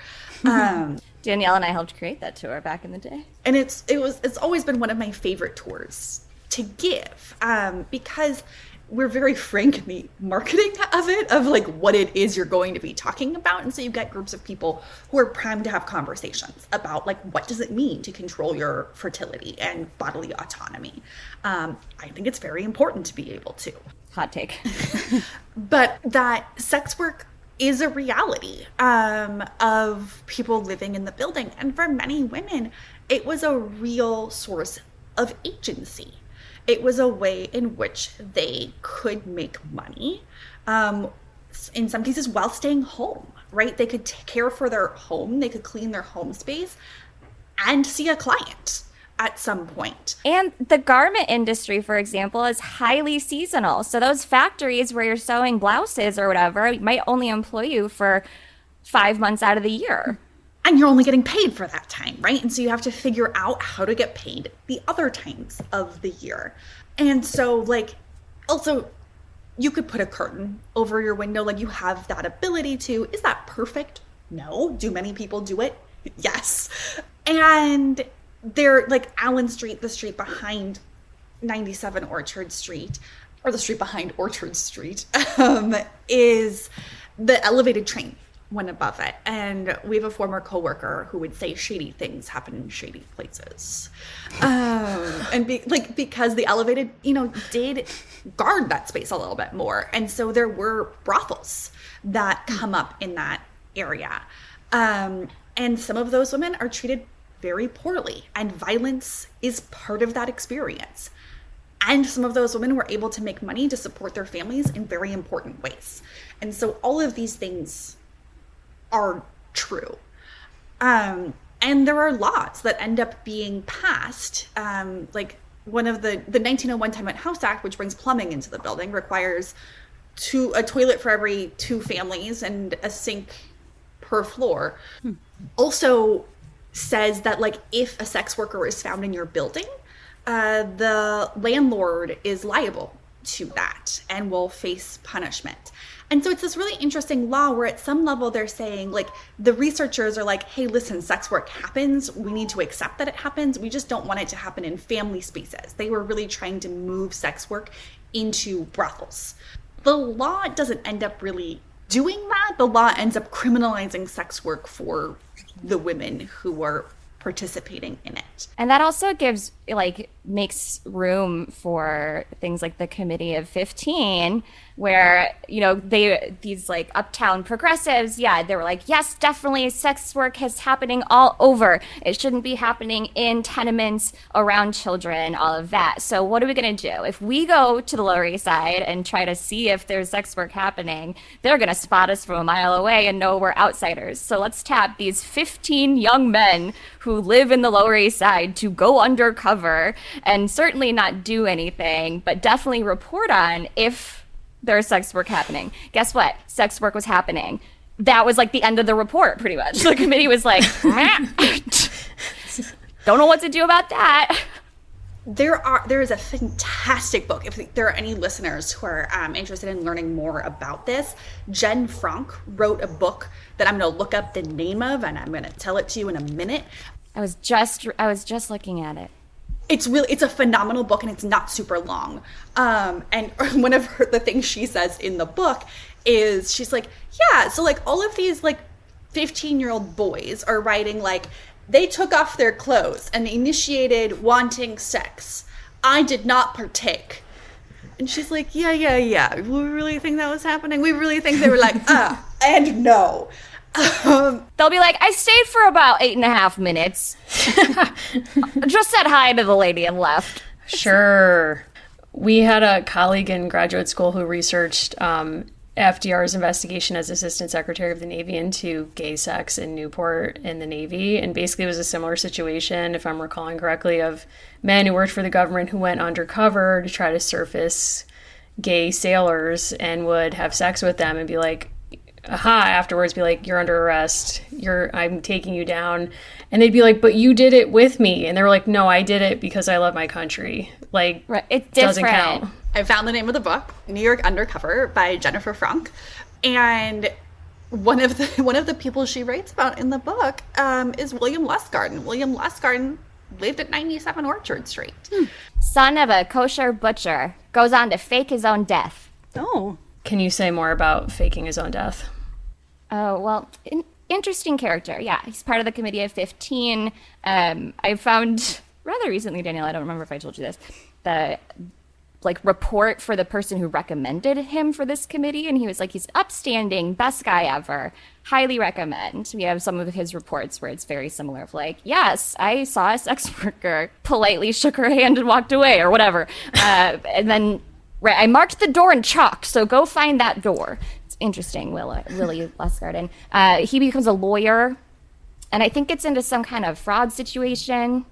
Danielle and I helped create that tour back in the day, and it's always been one of my favorite tours to give because we're very frank in the marketing of it, of like what it is you're going to be talking about. And so you get groups of people who are primed to have conversations about like, what does it mean to control your fertility and bodily autonomy? I think it's very important to be able to. Hot take. But that sex work is a reality of people living in the building. And for many women, it was a real source of agency. It was a way in which they could make money, in some cases while staying home, right? They could care for their home, they could clean their home space and see a client at some point. And the garment industry, for example, is highly seasonal. So those factories where you're sewing blouses or whatever might only employ you for 5 months out of the year. And you're only getting paid for that time, right? And so you have to figure out how to get paid the other times of the year. And so, like, also, you could put a curtain over your window. Like, you have that ability to. Is that perfect? No. Do many people do it? Yes. And they're, like, Allen Street, the street behind 97 Orchard Street, or the street behind Orchard Street, is the elevated train went above it. And we have a former coworker who would say shady things happen in shady places. Because the elevated, did guard that space a little bit more. And so there were brothels that come up in that area. And some of those women are treated very poorly, and violence is part of that experience. And some of those women were able to make money to support their families in very important ways. And so all of these things are true. And there are laws that end up being passed. Like one of the 1901 Tenement House Act, which brings plumbing into the building, requires a toilet for every 2 families and a sink per floor. Also says that like if a sex worker is found in your building, the landlord is liable to that and will face punishment. And so it's this really interesting law where at some level they're saying, like, the researchers are like, hey, listen, sex work happens. We need to accept that it happens. We just don't want it to happen in family spaces. They were really trying to move sex work into brothels. The law doesn't end up really doing that, the law ends up criminalizing sex work for the women who were participating in it. And that also makes room for things like the Committee of 15, where, these like uptown progressives, they were like, yes, definitely sex work is happening all over. It shouldn't be happening in tenements around children, all of that. So what are we going to do? If we go to the Lower East Side and try to see if there's sex work happening, they're going to spot us from a mile away and know we're outsiders. So let's tap these 15 young men who live in the Lower East Side to go undercover and certainly not do anything, but definitely report on if there's sex work happening. Guess what? Sex work was happening. That was like the end of the report, pretty much. The committee was like, don't know what to do about that. There is a fantastic book. If there are any listeners who are interested in learning more about this, Jen Frank wrote a book that I'm going to look up the name of, and I'm going to tell it to you in a minute. I was just looking at it. It's a phenomenal book, and it's not super long. And one of the things she says in the book is, she's like, yeah, so like all of these like 15-year-old boys are writing like, they took off their clothes and they initiated wanting sex. I did not partake. And she's like, yeah. We really think that was happening? We really think they were like, and no. They'll be like, I stayed for about 8.5 minutes. Just said hi to the lady and left. Sure. We had a colleague in graduate school who researched FDR's investigation as Assistant Secretary of the Navy into gay sex in Newport in the Navy. And basically it was a similar situation, if I'm recalling correctly, of men who worked for the government who went undercover to try to surface gay sailors and would have sex with them and be like, afterwards be like, you're under arrest, I'm taking you down. And they'd be like, but you did it with me. And they were like, no, I did it because I love my country. Like, right. It doesn't count. I found the name of the book, New York Undercover by Jennifer Frank. And one of the people she writes about in the book is William Lustgarten. William Lustgarten lived at 97 Orchard Street. Son of a kosher butcher, goes on to fake his own death. Oh. Can you say more about faking his own death? Oh, well, interesting character. Yeah, he's part of the Committee of 15. I found rather recently, Danielle, I don't remember if I told you this, the report for the person who recommended him for this committee, and he was like, he's upstanding, best guy ever, highly recommend. We have some of his reports where it's very similar of like, yes, I saw a sex worker, politely shook her hand and walked away or whatever. And then I marked the door in chalk, so go find that door. It's interesting, Willie Lustgarten. He becomes a lawyer, and I think gets into some kind of fraud situation,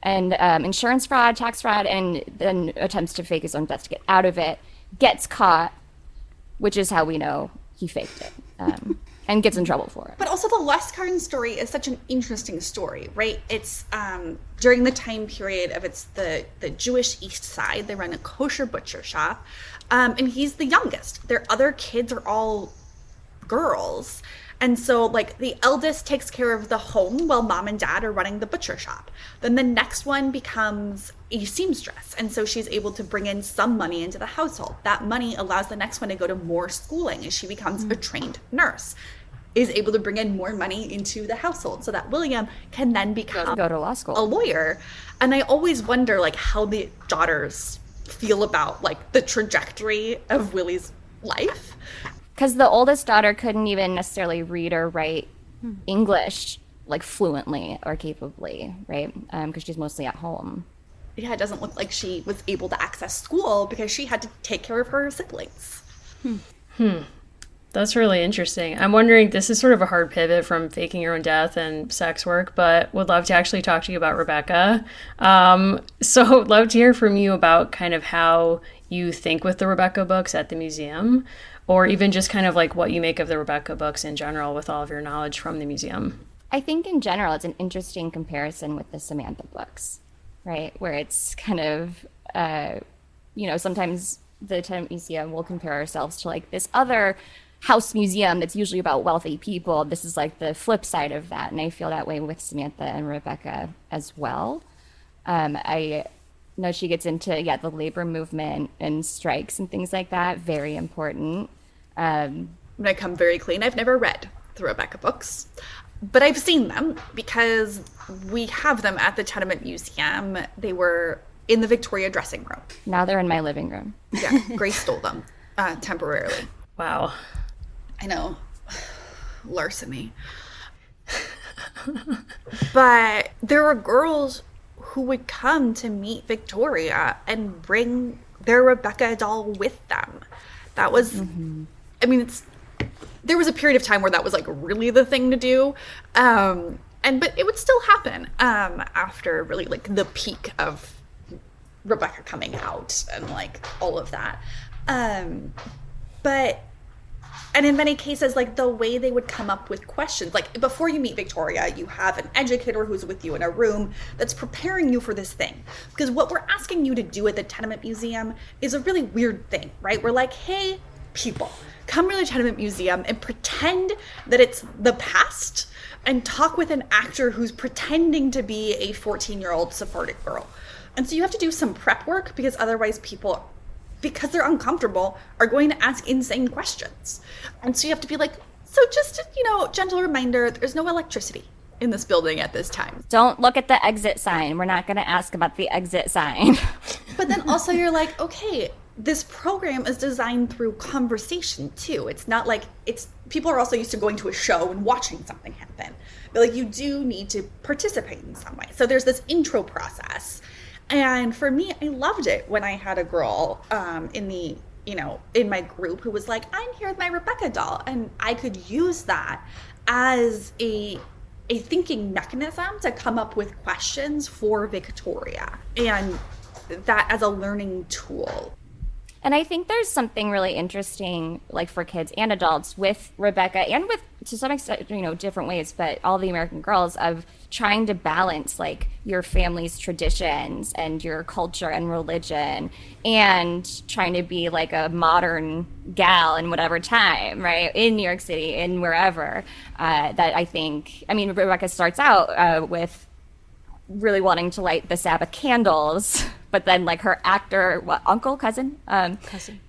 and insurance fraud, tax fraud, and then attempts to fake his own death to get out of it. Gets caught, which is how we know he faked it, and gets in trouble for it. But also the Lustgarten story is such an interesting story, right? It's during the time period of the Jewish East Side. They run a kosher butcher shop, and he's the youngest. Their other kids are all girls. And so, like, the eldest takes care of the home while mom and dad are running the butcher shop. Then the next one becomes a seamstress. And so she's able to bring in some money into the household. That money allows the next one to go to more schooling as she becomes a trained nurse, is able to bring in more money into the household so that William can then become go to law school, a lawyer. And I always wonder, like, how the daughters feel about, like, the trajectory of Willie's life. Because the oldest daughter couldn't even necessarily read or write English, like, fluently or capably, right? Because she's mostly at home. Yeah, it doesn't look like she was able to access school because she had to take care of her siblings. That's really interesting. I'm wondering, this is sort of a hard pivot from faking your own death and sex work, but would love to actually talk to you about Rebecca. So would love to hear from you about kind of how you think with the Rebecca books at the museum, or even just kind of like what you make of the Rebecca books in general with all of your knowledge from the museum. I think in general, it's an interesting comparison with the Samantha books, right? Where it's kind of, sometimes the Tenement Museum will compare ourselves to like this other house museum that's usually about wealthy people. This is like the flip side of that. And I feel that way with Samantha and Rebecca as well. I know she gets into, the labor movement and strikes and things like that. Very important. going to come very clean. I've never read the Rebecca books, but I've seen them because we have them at the Tenement Museum. They were in the Victoria dressing room. Now they're in my living room. Yeah, Grace stole them temporarily. Wow. I know. Larceny. But there were girls who would come to meet Victoria and bring their Rebecca doll with them. That was, I mean, there was a period of time where that was like really the thing to do. But it would still happen after really like the peak of Rebecca coming out and like all of that. And in many cases, like the way they would come up with questions, like before you meet Victoria, you have an educator who's with you in a room that's preparing you for this thing. Because what we're asking you to do at the Tenement Museum is a really weird thing, right? We're like, hey, people, come to the Tenement Museum and pretend that it's the past and talk with an actor who's pretending to be a 14-year-old Sephardic girl. And so you have to do some prep work because otherwise people, because they're uncomfortable, are going to ask insane questions. And so you have to be like, so just, gentle reminder, there's no electricity in this building at this time. Don't look at the exit sign. We're not going to ask about the exit sign. But then also you're like, okay, this program is designed through conversation too. It's not like people are also used to going to a show and watching something happen. But like you do need to participate in some way. So there's this intro process. And for me, I loved it when I had a girl in my group who was like, I'm here with my Rebecca doll. And I could use that as a thinking mechanism to come up with questions for Victoria, and that as a learning tool. And I think there's something really interesting, like for kids and adults, with Rebecca and with, to some extent, different ways, but all the American Girls, of trying to balance like your family's traditions and your culture and religion, and trying to be like a modern gal in whatever time, right? In New York City, in wherever. Rebecca starts out with really wanting to light the Sabbath candles, but then like her actor, cousin,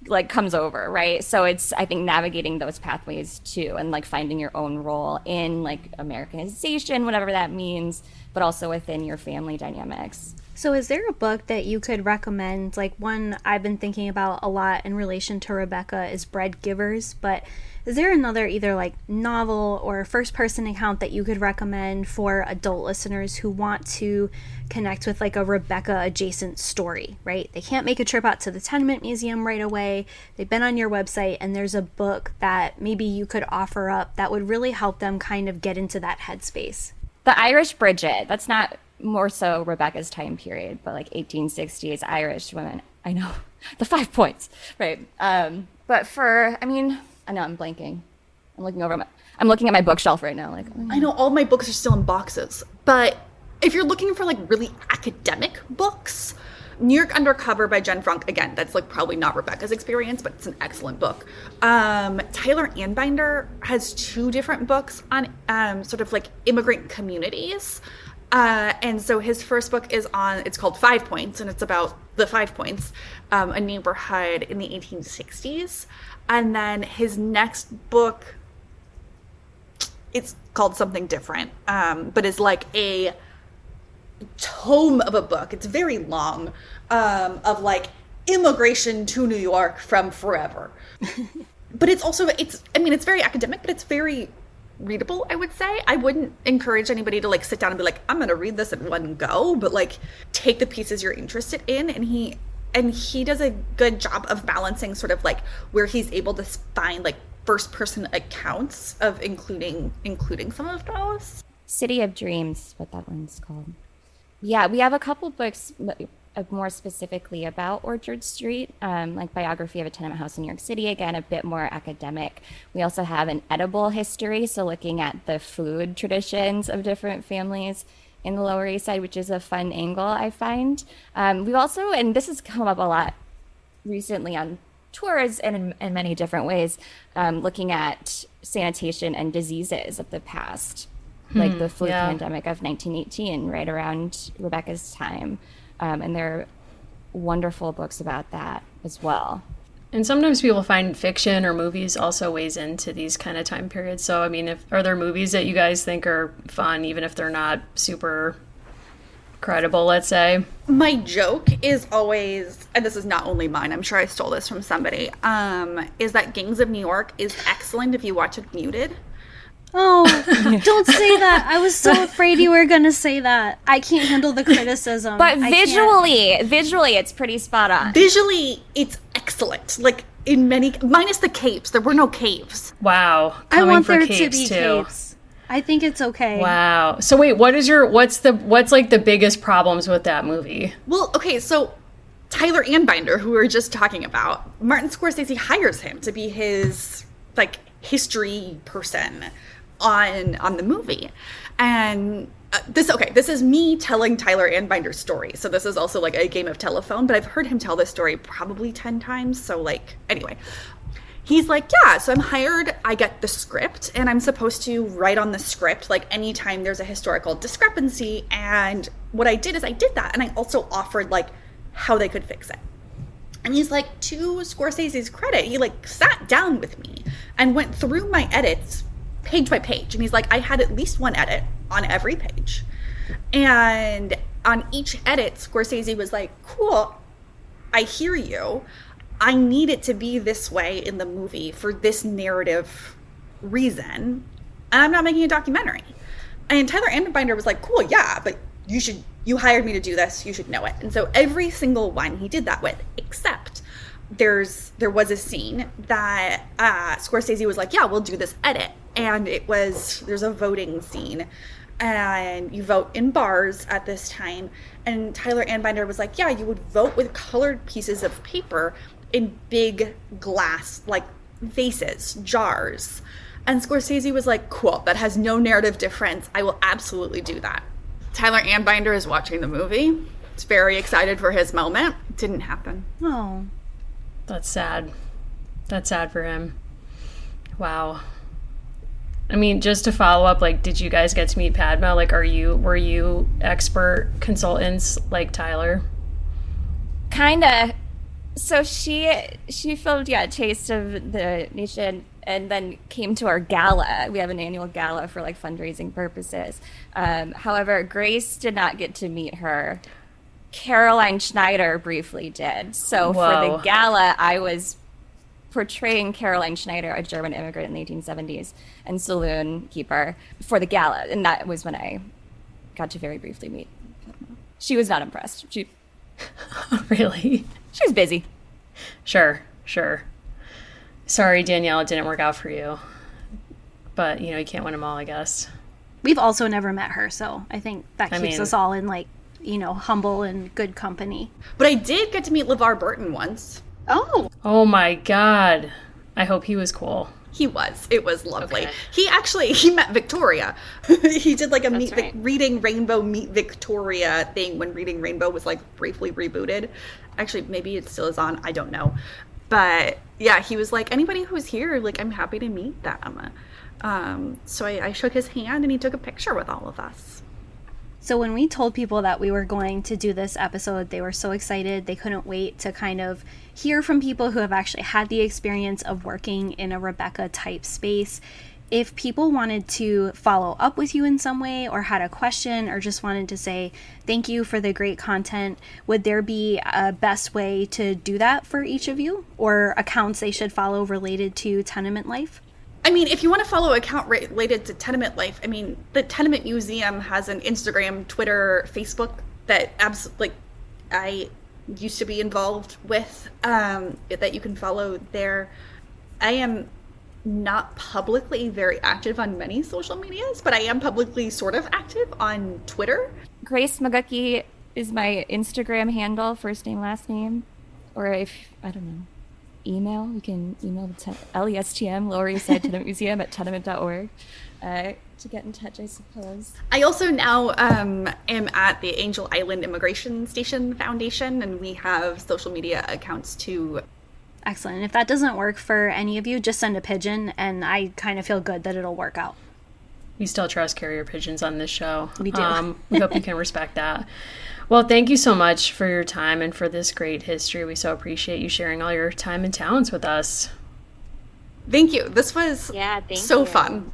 like comes over, right? So it's, I think, navigating those pathways too, and like finding your own role in like Americanization, whatever that means, but also within your family dynamics. So is there a book that you could recommend? Like one I've been thinking about a lot in relation to Rebecca is Bread Givers, but is there another either like novel or first person account that you could recommend for adult listeners who want to connect with like a Rebecca adjacent story, right? They can't make a trip out to the Tenement Museum right away. They've been on your website and there's a book that maybe you could offer up that would really help them kind of get into that headspace. The Irish Bridget, that's not more so Rebecca's time period, but like 1860s Irish women. I know, the 5 points, right? But for, I know I'm blanking. I'm looking at my bookshelf right now. Like, I know all my books are still in boxes, but if you're looking for like really academic books, New York Undercover by Jen Frank, again, that's like probably not Rebecca's experience, but it's an excellent book. Tyler Anbinder has 2 different books on sort of like immigrant communities. And so his first book it's called 5 Points, and it's about the 5 Points, a neighborhood in the 1860s. And then his next book, it's called something different, but is like a tome of a book. It's very long, of like immigration to New York from forever. But it's also, it's very academic, but it's very readable, I would say. I wouldn't encourage anybody to like sit down and be like, I'm going to read this in one go, but like take the pieces you're interested in. And he does a good job of balancing sort of like where he's able to find like first person accounts of including some of those. City of Dreams, what that one's called. Yeah, we have a couple books more specifically about Orchard Street, like Biography of a Tenement House in New York City, again, a bit more academic. We also have an edible history, so looking at the food traditions of different families in the Lower East Side, which is a fun angle, I find. We've also, and this has come up a lot recently on tours and in many different ways, looking at sanitation and diseases of the past, like the flu pandemic of 1918, right around Rebecca's time. And there are wonderful books about that as well. And sometimes people find fiction or movies also weighs into these kind of time periods. So, I mean, are there movies that you guys think are fun, even if they're not super credible, let's say? My joke is always, and this is not only mine, I'm sure I stole this from somebody, is that Gangs of New York is excellent if you watch it muted. Oh, don't say that. I was so afraid you were going to say that. I can't handle the criticism. But visually, it's pretty spot on. Visually, it's excellent. Like, in many, minus the caves. There were no caves. Wow. I want for there capes, to be too. capes. I think it's okay. Wow. So wait, what's like the biggest problems with that movie? Well, okay, so Tyler Anbinder, who we were just talking about, Martin Scorsese hires him to be his, like, history person on the movie. And this is me telling Tyler Anbinder's story. So this is also like a game of telephone, but I've heard him tell this story probably 10 times. So, like, anyway, he's like, yeah, so I'm hired, I get the script, and I'm supposed to write on the script, like, anytime there's a historical discrepancy. And what I did is I did that, and I also offered, like, how they could fix it. And he's like, to Scorsese's credit, he, like, sat down with me and went through my edits page by page. And he's like, I had at least one edit on every page. And on each edit, Scorsese was like, cool, I hear you. I need it to be this way in the movie for this narrative reason. And I'm not making a documentary. And Tyler Anbinder was like, cool, yeah, but you hired me to do this, you should know it. And so every single one he did that with, except there was a scene that Scorsese was like, yeah, we'll do this edit. And there's a voting scene, and you vote in bars at this time. And Tyler Anbinder was like, yeah, you would vote with colored pieces of paper in big glass, like, vases, jars. And Scorsese was like, cool, that has no narrative difference. I will absolutely do that. Tyler Anbinder is watching the movie. He's very excited for his moment. It didn't happen. Oh. That's sad. That's sad for him. Wow. I mean, just to follow up, like, did you guys get to meet Padma? Like, were you expert consultants like Tyler? Kinda. So she filmed, Taste of the Nation, and then came to our gala. We have an annual gala for, like, fundraising purposes. However, Grace did not get to meet her. Caroline Schneider briefly did. So Whoa. For the gala, I was portraying Caroline Schneider, a German immigrant in the 1870s, and saloon keeper for the gala. And that was when I got to very briefly meet Padma. She was not impressed. Really? She was busy. Sure. Sorry, Danielle, it didn't work out for you. But, you can't win them all, I guess. We've also never met her, so I think that keeps us all in, like, humble and good company. But I did get to meet LeVar Burton once. Oh my God. I hope he was cool. He was. It was lovely. Okay. He met Victoria. He did, like, right. Reading Rainbow Meet Victoria thing when Reading Rainbow was, like, briefly rebooted. Actually, maybe it still is on. I don't know. But yeah, he was like, anybody who's here, like, I'm happy to meet them. So I shook his hand and he took a picture with all of us. So when we told people that we were going to do this episode, they were so excited. They couldn't wait to kind of hear from people who have actually had the experience of working in a Rebecca type space. If people wanted to follow up with you in some way, or had a question, or just wanted to say thank you for the great content, would there be a best way to do that for each of you, or accounts they should follow related to Tenement Life? I mean, if you want to follow an account related to Tenement Life, I mean, the Tenement Museum has an Instagram, Twitter, Facebook that I used to be involved with, that you can follow there. I am not publicly very active on many social medias, but I am publicly sort of active on Twitter. Grace Magucki is my Instagram handle, first name, last name. Or if, I don't know, email, you can email the LESTM, Lower East Side Tenement Museum at tenement.org to get in touch, I suppose. I also now am at the Angel Island Immigration Station Foundation, and we have social media accounts too. Excellent. If that doesn't work for any of you, just send a pigeon, and I kind of feel good that it'll work out. We still trust carrier pigeons on this show. We do. We hope you can respect that. Well, thank you so much for your time and for this great history. We so appreciate you sharing all your time and talents with us. Thank you. This was so fun.